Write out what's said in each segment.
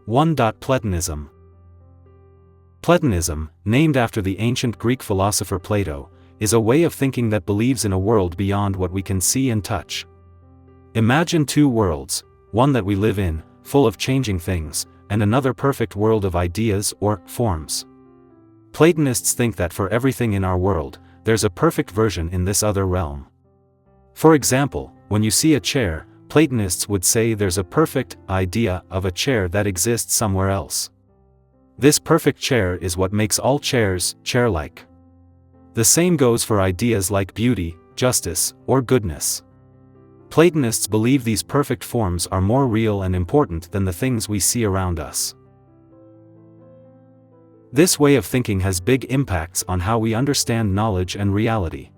1. Platonism. Platonism, named after the ancient Greek philosopher Plato, is a way of thinking that believes in a world beyond what we can see and touch. Imagine two worlds, one that we live in, full of changing things, and another perfect world of ideas or forms. Platonists think that for everything in our world, there's a perfect version in this other realm. For example, when you see a chair, Platonists would say there's a perfect idea of a chair that exists somewhere else. This perfect chair is what makes all chairs chair-like. The same goes for ideas like beauty, justice, or goodness. Platonists believe these perfect forms are more real and important than the things we see around us. This way of thinking has big impacts on how we understand knowledge and reality.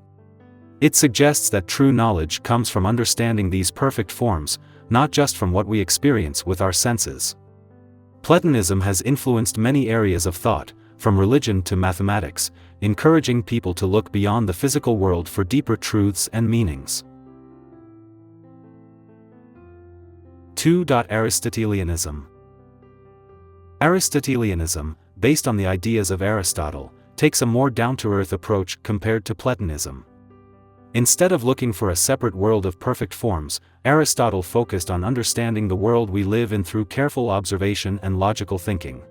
It suggests that true knowledge comes from understanding these perfect forms, not just from what we experience with our senses. Platonism has influenced many areas of thought, from religion to mathematics, encouraging people to look beyond the physical world for deeper truths and meanings. 2. Aristotelianism. Aristotelianism, based on the ideas of Aristotle, takes a more down-to-earth approach compared to Platonism. Instead of looking for a separate world of perfect forms, Aristotle focused on understanding the world we live in through careful observation and logical thinking.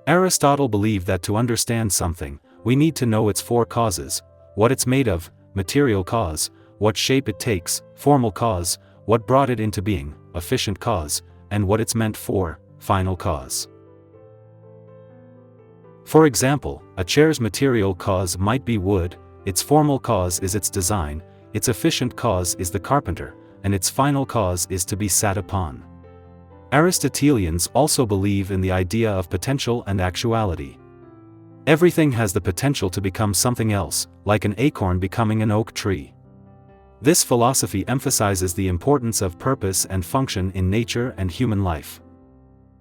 Aristotle believed that to understand something, we need to know its four causes: what it's made of, material cause; what shape it takes, formal cause; what brought it into being, efficient cause; and what it's meant for, final cause. For example, a chair's material cause might be wood, its formal cause is its design, its efficient cause is the carpenter, and its final cause is to be sat upon. Aristotelians also believe in the idea of potential and actuality. Everything has the potential to become something else, like an acorn becoming an oak tree. This philosophy emphasizes the importance of purpose and function in nature and human life.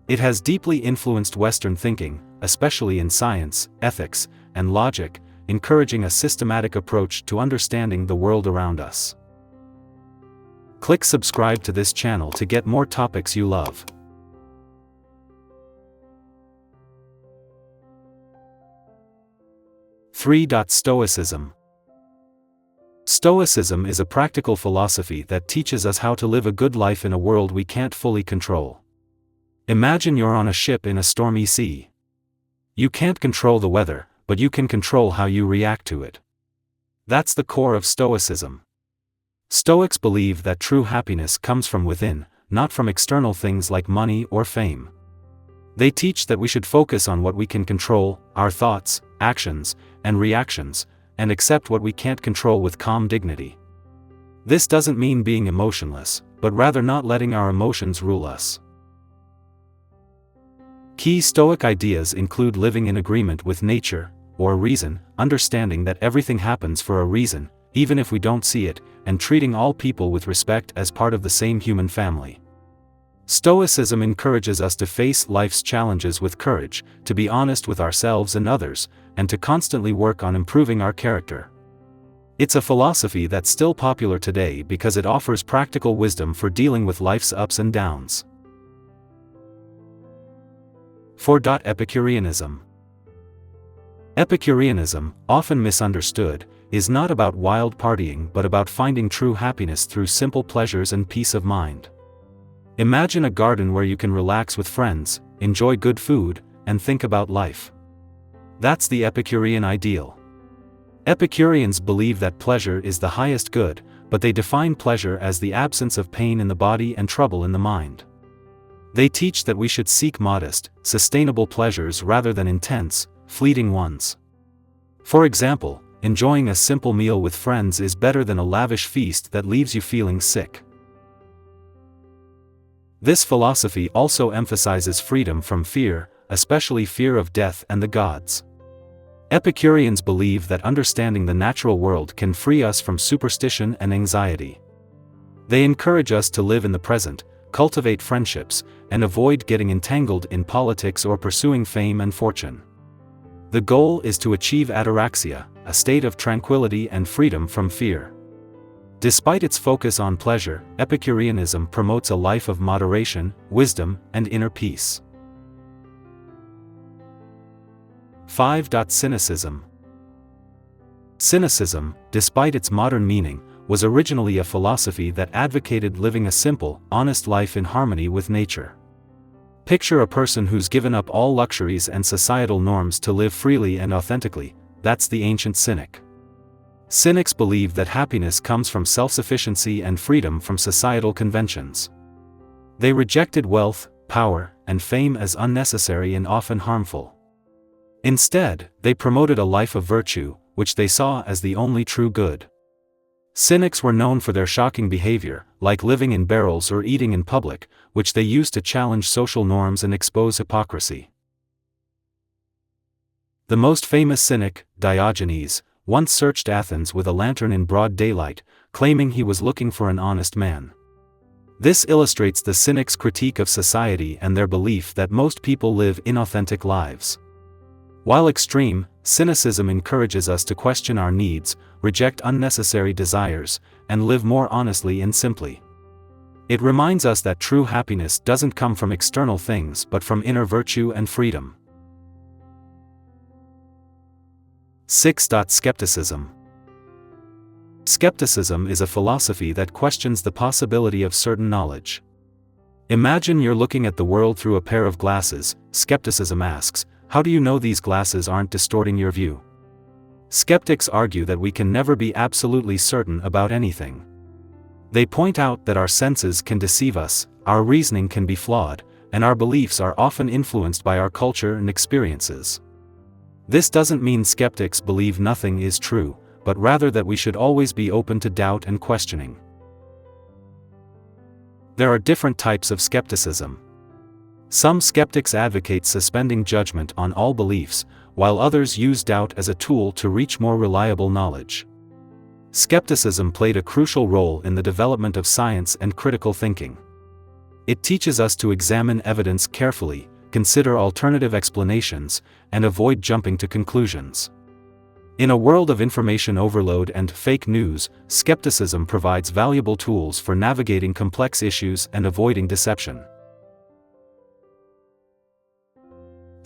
It has deeply influenced Western thinking, especially in science, ethics, and logic, encouraging a systematic approach to understanding the world around us. Click subscribe to this channel to get more topics you love. 3. Stoicism. Stoicism is a practical philosophy that teaches us how to live a good life in a world we can't fully control. Imagine you're on a ship in a stormy sea. You can't control the weather, but you can control how you react to it. That's the core of Stoicism. Stoics believe that true happiness comes from within, not from external things like money or fame. They teach that we should focus on what we can control, our thoughts, actions, and reactions, and accept what we can't control with calm dignity. This doesn't mean being emotionless, but rather not letting our emotions rule us. Key Stoic ideas include living in agreement with nature, or reason, understanding that everything happens for a reason, even if we don't see it, and treating all people with respect as part of the same human family. Stoicism encourages us to face life's challenges with courage, to be honest with ourselves and others, and to constantly work on improving our character. It's a philosophy that's still popular today because it offers practical wisdom for dealing with life's ups and downs. 4. Epicureanism. Epicureanism, often misunderstood, is not about wild partying but about finding true happiness through simple pleasures and peace of mind. Imagine a garden where you can relax with friends, enjoy good food, and think about life. That's the Epicurean ideal. Epicureans believe that pleasure is the highest good, but they define pleasure as the absence of pain in the body and trouble in the mind. They teach that we should seek modest, sustainable pleasures rather than intense, fleeting ones. For example, enjoying a simple meal with friends is better than a lavish feast that leaves you feeling sick. This philosophy also emphasizes freedom from fear, especially fear of death and the gods. Epicureans believe that understanding the natural world can free us from superstition and anxiety. They encourage us to live in the present, cultivate friendships, and avoid getting entangled in politics or pursuing fame and fortune. The goal is to achieve ataraxia, a state of tranquility and freedom from fear. Despite its focus on pleasure, Epicureanism promotes a life of moderation, wisdom, and inner peace. 5. Cynicism. Cynicism, despite its modern meaning, was originally a philosophy that advocated living a simple, honest life in harmony with nature. Picture a person who's given up all luxuries and societal norms to live freely and authentically. That's the ancient cynic. Cynics believed that happiness comes from self-sufficiency and freedom from societal conventions. They rejected wealth, power, and fame as unnecessary and often harmful. Instead, they promoted a life of virtue, which they saw as the only true good. Cynics were known for their shocking behavior, like living in barrels or eating in public, which they used to challenge social norms and expose hypocrisy. The most famous cynic, Diogenes, once searched Athens with a lantern in broad daylight, claiming he was looking for an honest man. This illustrates the cynics' critique of society and their belief that most people live inauthentic lives. While extreme, cynicism encourages us to question our needs, reject unnecessary desires, and live more honestly and simply. It reminds us that true happiness doesn't come from external things but from inner virtue and freedom. 6. Skepticism. Skepticism is a philosophy that questions the possibility of certain knowledge. Imagine you're looking at the world through a pair of glasses. Skepticism asks, how do you know these glasses aren't distorting your view? Skeptics argue that we can never be absolutely certain about anything. They point out that our senses can deceive us, our reasoning can be flawed, and our beliefs are often influenced by our culture and experiences. This doesn't mean skeptics believe nothing is true, but rather that we should always be open to doubt and questioning. There are different types of skepticism. Some skeptics advocate suspending judgment on all beliefs, while others use doubt as a tool to reach more reliable knowledge. Skepticism played a crucial role in the development of science and critical thinking. It teaches us to examine evidence carefully, consider alternative explanations, and avoid jumping to conclusions. In a world of information overload and fake news, skepticism provides valuable tools for navigating complex issues and avoiding deception.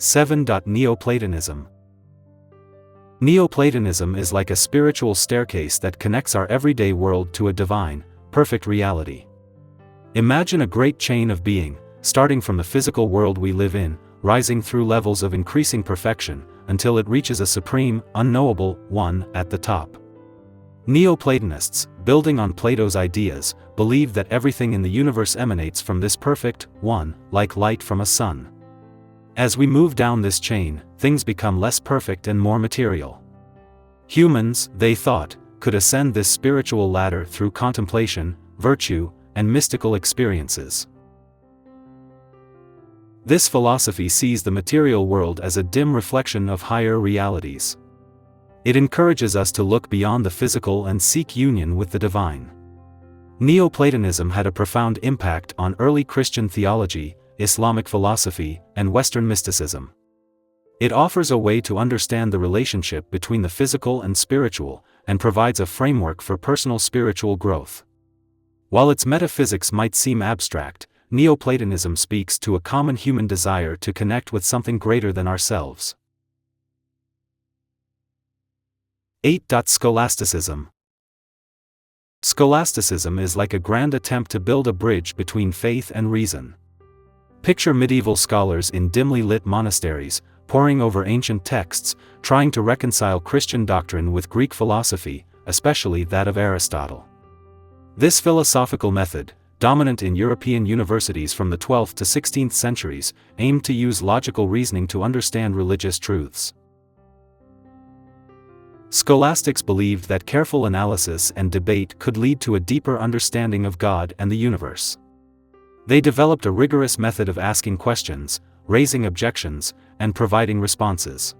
7. Neoplatonism. Neoplatonism is like a spiritual staircase that connects our everyday world to a divine, perfect reality. Imagine a great chain of being, starting from the physical world we live in, rising through levels of increasing perfection, until it reaches a supreme, unknowable one at the top. Neoplatonists, building on Plato's ideas, believe that everything in the universe emanates from this perfect one, like light from a sun. As we move down this chain, things become less perfect and more material. Humans, they thought, could ascend this spiritual ladder through contemplation, virtue, and mystical experiences. This philosophy sees the material world as a dim reflection of higher realities. It encourages us to look beyond the physical and seek union with the divine. Neoplatonism had a profound impact on early Christian theology, Islamic philosophy, and Western mysticism. It offers a way to understand the relationship between the physical and spiritual, and provides a framework for personal spiritual growth. While its metaphysics might seem abstract, Neoplatonism speaks to a common human desire to connect with something greater than ourselves. 8. Scholasticism. Scholasticism is like a grand attempt to build a bridge between faith and reason. Picture medieval scholars in dimly lit monasteries, poring over ancient texts, trying to reconcile Christian doctrine with Greek philosophy, especially that of Aristotle. This philosophical method, dominant in European universities from the 12th to 16th centuries, aimed to use logical reasoning to understand religious truths. Scholastics believed that careful analysis and debate could lead to a deeper understanding of God and the universe. They developed a rigorous method of asking questions, raising objections, and providing responses.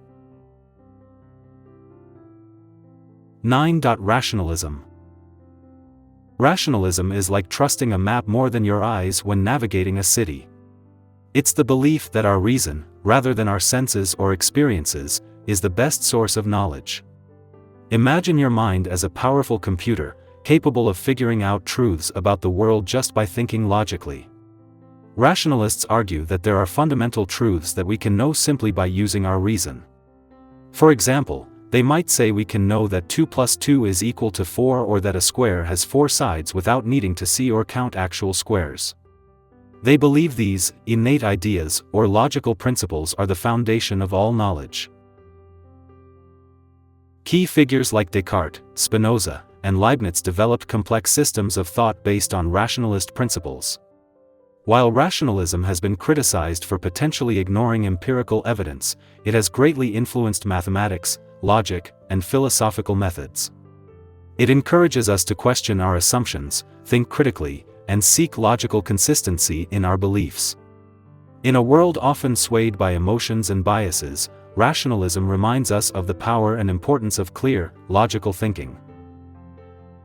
9. Rationalism. Rationalism is like trusting a map more than your eyes when navigating a city. It's the belief that our reason, rather than our senses or experiences, is the best source of knowledge. Imagine your mind as a powerful computer, capable of figuring out truths about the world just by thinking logically. Rationalists argue that there are fundamental truths that we can know simply by using our reason. For example, they might say we can know that 2 plus 2 is equal to 4 or that a square has 4 sides without needing to see or count actual squares. They believe these innate ideas or logical principles are the foundation of all knowledge. Key figures like Descartes, Spinoza, and Leibniz developed complex systems of thought based on rationalist principles. While rationalism has been criticized for potentially ignoring empirical evidence, it has greatly influenced mathematics, logic, and philosophical methods. It encourages us to question our assumptions, think critically, and seek logical consistency in our beliefs. In a world often swayed by emotions and biases, rationalism reminds us of the power and importance of clear, logical thinking.